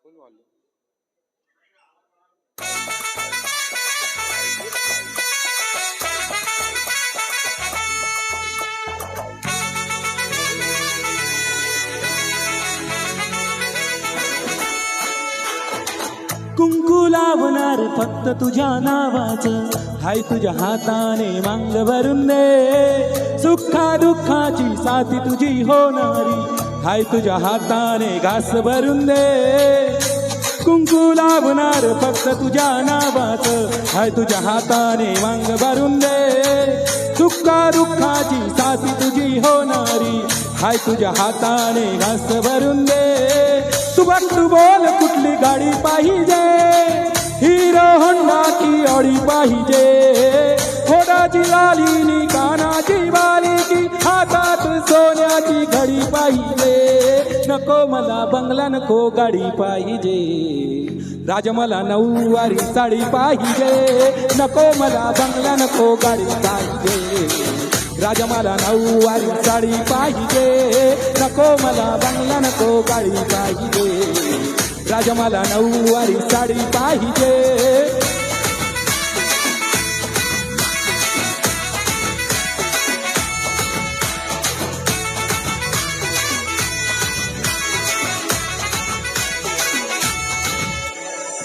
फुल volume. कुंकू लावणार फक्त तुझ्या नावाचं, हाय तुझ्या हाताने मांग भरून दे. सुखा दुःखाची साथी तुझी होणारी, हाय तुझ्या हाताने घास भरून दे. कुंकू लावणार फक्त तुझ्या नावाचं, हाय तुझ्या हाताने मांग भरून दे. सुखा दुःखाची साथी तुझी होणारी, हाय तुझ्या हाताने घास भरून दे. तू बघ तू बोल कुठली गाडी पाहिजे, हिरो होंडा की ऑडी पाहिजे. घोडाची लालीनी कानाची बाली की, हातात सोन्याची घडी पाहिजे. नको मला बंगला नको गाडी पाहिजे, राजा मला नऊवारी साडी पाहिजे. नको मला बंगला नको गाडी पाहिजे, राजा मला नऊवारी साडी पाहिजे. नको मला बंगला नको गाडी पाहिजे, राजा मला नऊवारी साडी पाहिजे.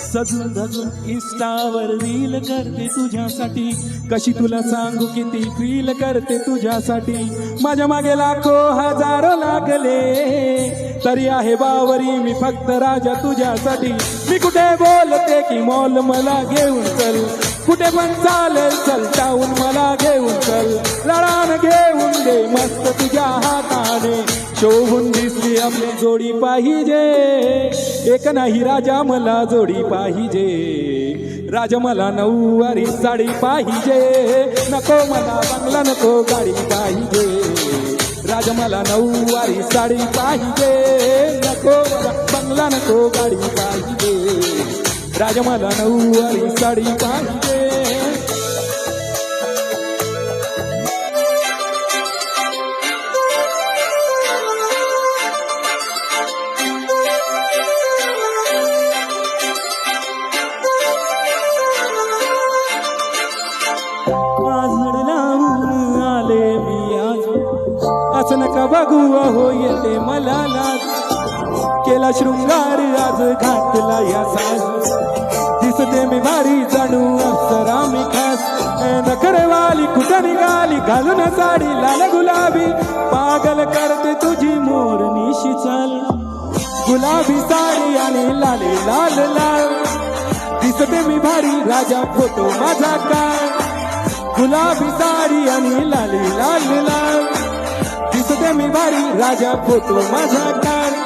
सजून धजून इंस्टावर रील करते तुझ्यासाठी, कशी तुला सांगू किती फील करते तुझ्यासाठी. माझ्या मागे लाखो हजारो लागले, तरी आहे बावरी मी फक्त राजा तुझ्यासाठी. मी कुठे बोलते की मॉल मला घेऊन चल, कुठे पण चालेल चल टाऊन मला घेऊन चल. लढान घेऊन दे मस्त तुझ्या हाताने, शोभून दिसली आपली जोडी पाहिजे. एक नाही राजा मला जोडी पाहिजे, राजा मला नऊवारी साडी पाहिजे. नको मला बंगला नको गाडी पाहिजे, राजा मला नऊवारी साडी पाहिजे. नको मला बंगला नको गाडी पाहिजे, राजा मला नऊवारी साडी पाहिजे. असं नका बघू अहो येते मला लाज, केला शृंगार आज घातला या साज. दिसते मी भारी जाणू अप्सरा मी खास, नखरेवाली कुठं निघाली घालून साडी लाल गुलाबी. पागल करते तुझी मोरनीशी चाल, गुलाबी साडी आणि लाले लाल लाल. दिसते मी भारी राजा फोटो माझा काय, गुलाबी साडी आणि लाले लाल लाल. दिसते मी भारी राजा फोटो माझा काय.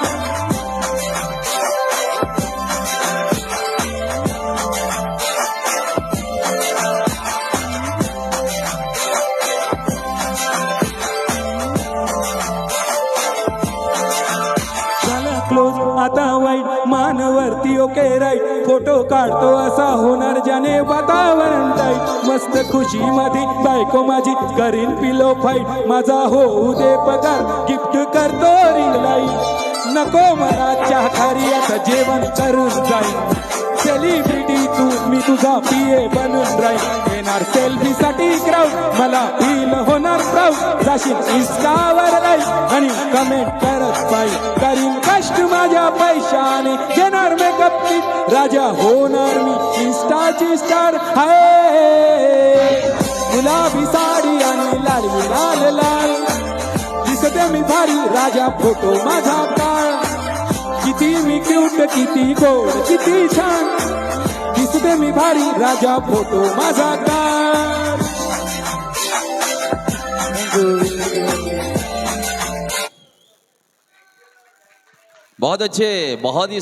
क्लोज आता वाईट मानवरती ओके राईट, फोटो काढतो असा होणार ज्याने वातावरण टाईट. मस्त खुशी मध्ये बायको माझी करीन पिलो फाईट, माझा होऊ दे पगार गिफ्ट करतो रिंग लाईट. नको मला चहा खारी आता जेवण करून जाईन, सेलिब्रिटी तू मी तुझा पिये बनून राहील. येणार सेल्फी साठी क्राऊड मला फील होणार प्राऊड, जाशील इंस्टावर लाईक आणि कमेंट करत पाहिजे. करीन कष्ट माझ्या पैशाने, घेणार मेकअप किट, राजा होणार मी इंस्टाची स्टार. हाय गुलाबी साडी आणि लाल लाल लाल. दिसते मी भारी राजा फोटो माझा काळ. किती मी क्यूट किती गोड किती छान, दिसते मी भारी राजा फोटो माझा काळ. बहुत अच्छे, बहुत ही